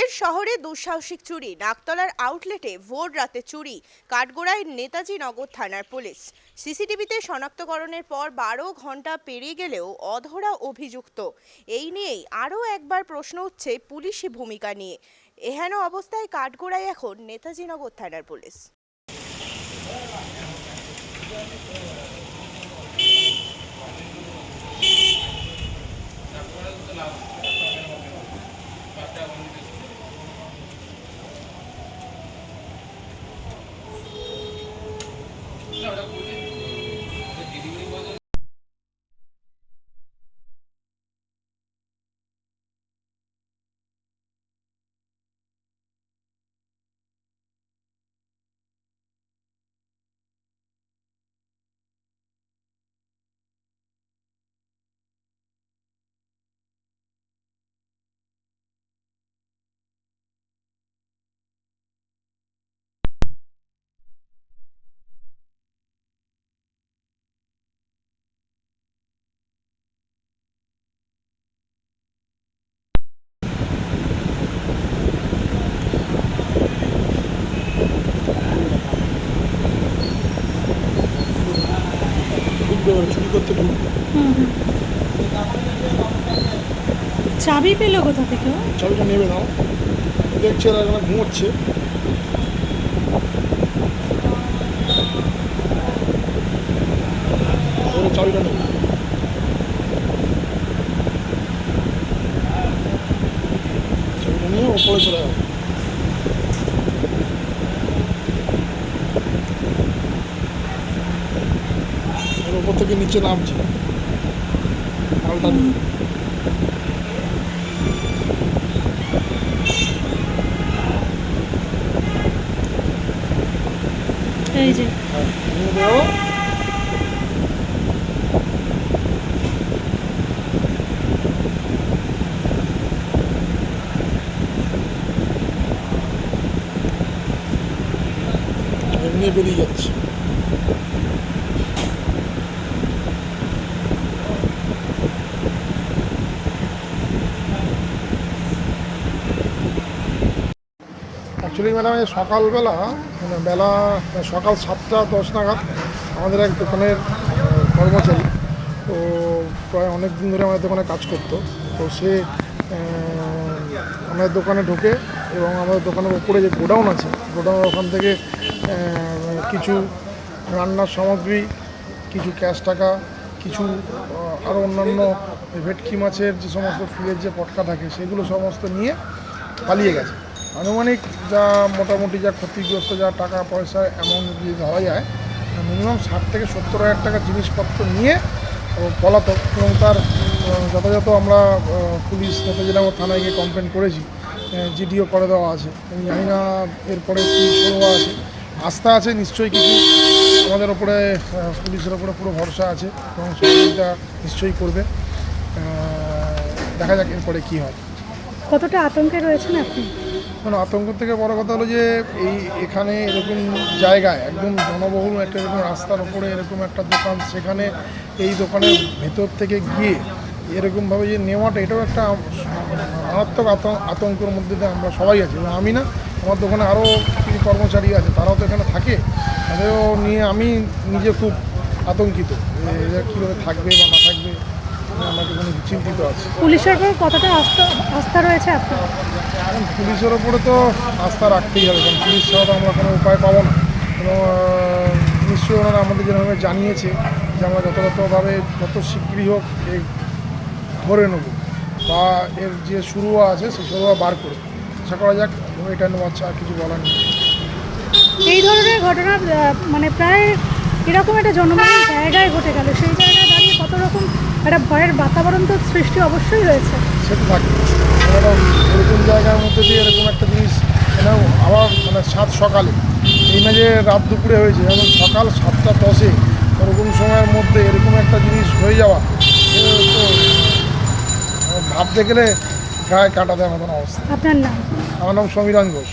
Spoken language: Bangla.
ফের শহরে দুঃসাহসিক চুরি, নাকতলার আউটলেটে ভোর রাতে চুরি, কাঠগোড়ায় নেতাজি নগর থানার পুলিশ। সিসিটিভিতে শনাক্তকরণের পর 12 ঘন্টা পেরিয়ে গেলেও অধরা অভিযুক্ত। এই নিয়েই আরও একবার প্রশ্ন উঠছে পুলিশি ভূমিকা নিয়ে। এহেন অবস্থায় কাঠগোড়ায় এখন নেতাজি নগর থানার পুলিশ। চুরি করতে ঢুকবে। চাবি পেলো কোথা থেকে? চাবিটা নেবে নাও, দেখছে এরা এখানে ঘুমোচ্ছে। চাবিটা নেবে, চাবিটা নিয়ে ওপরে চলে যাবে। এর ওপর থেকে নিচে নামছে মালটা নিয়ে। এই যে নিয়ে দেওয়া এমনি বেরিয়ে যাচ্ছে। অ্যাকচুয়ালি ম্যাডাম এই সকালবেলা সকাল 7টা 10 নাগাদ আমাদের এক দোকানের কর্মচারী, তো প্রায় অনেক দিন ধরে আমাদের দোকানে কাজ করতো। তো সে আমাদের দোকানে ঢোকে এবং আমাদের দোকানের উপরে যে গোডাউন আছে, গোডাউনের ওখান থেকে কিছু রান্নার সামগ্রী, কিছু ক্যাশ টাকা, কিছু আরও অন্যান্য ভেটকি মাছের যে সমস্ত ফিলের যে পটকা থাকে সেগুলো সমস্ত নিয়ে পালিয়ে গেছে। আনুমানিক যা মোটামুটি যা ক্ষতিগ্রস্ত যা টাকা পয়সা অ্যামাউন্ট যদি ধরা যায়, মিনিমাম 60 থেকে 70 হাজার টাকার জিনিসপত্র নিয়ে পলাতক। এবং তার যথাযথ আমরা পুলিশ নেতাজি নগর থানায় গিয়ে কমপ্লেন করেছি, জিডিও করে দেওয়া আছে। আমি জানি না এরপরে কী শুরু আছে। আস্থা আছে নিশ্চয়ই, কিছু আমাদের ওপরে পুলিশের ওপরে পুরো ভরসা আছে এবং সহযোগিতা নিশ্চয়ই করবে। দেখা যাক এরপরে কী হয়। কতটা আতঙ্কে রয়েছেন আপনি? মানে আতঙ্ক থেকে বড় কথা হলো যে এখানে এরকম জায়গায় একদম জনবহুল একটা এরকম রাস্তার ওপরে এরকম একটা দোকান, সেখানে এই দোকানের ভেতর থেকে গিয়ে এরকমভাবে যে নেওয়াটা, এটাও একটা মারাত্মক আতঙ্কের মধ্যে দিয়ে আমরা সবাই আছি। এবং আমি না, আমার দোকানে আরও কিছু কর্মচারী আছে, তারাও তো এখানে থাকে, তাদেরও নিয়ে আমি নিজে খুব আতঙ্কিত এরা কীভাবে থাকবে বা না থাকবে, আমাকে কোনো চিন্তিত আছে। পুলিশের উপর কতটা আস্থা রয়েছে আপনার? এখন পুলিশের ওপরে তো আস্থা রাখতেই হবে, কারণ পুলিশ ছাড়া তো আমরা কোনো উপায় পাবো না। এবং নিশ্চয়ই ওনারা আমাদের যেভাবে জানিয়েছে যে আমরা যথাযথভাবে যত শীঘ্রই হোক ধরে নেব বা এর যে শুরুয়া আছে সেই শুরুয়া বার করে আশা করা যাক। এটা নেওয়া আর কিছু বলার নেই। এই ধরনের ঘটনা মানে প্রায় এরকম একটা জনবহুল জায়গায় ঘটে গেল, সেই জায়গায় দাঁড়িয়ে কত রকম একটা ভয়ের বাতাবরণ তো সৃষ্টি অবশ্যই হয়েছে। সেটা থাকবে, এরকম জায়গার মধ্যে দিয়ে এরকম একটা জিনিস আবার মানে 7 সকালে, এই না যে রাত দুপুরে হয়েছে, এবং সকাল 7টা 10 ওরকম সময়ের মধ্যে এরকম একটা জিনিস হয়ে যাওয়া, তো ভাবতে গেলে গায়ে কাটা দেওয়ার মতন অবস্থা। আপনার নাম? আমার নাম সমীরণ ঘোষ।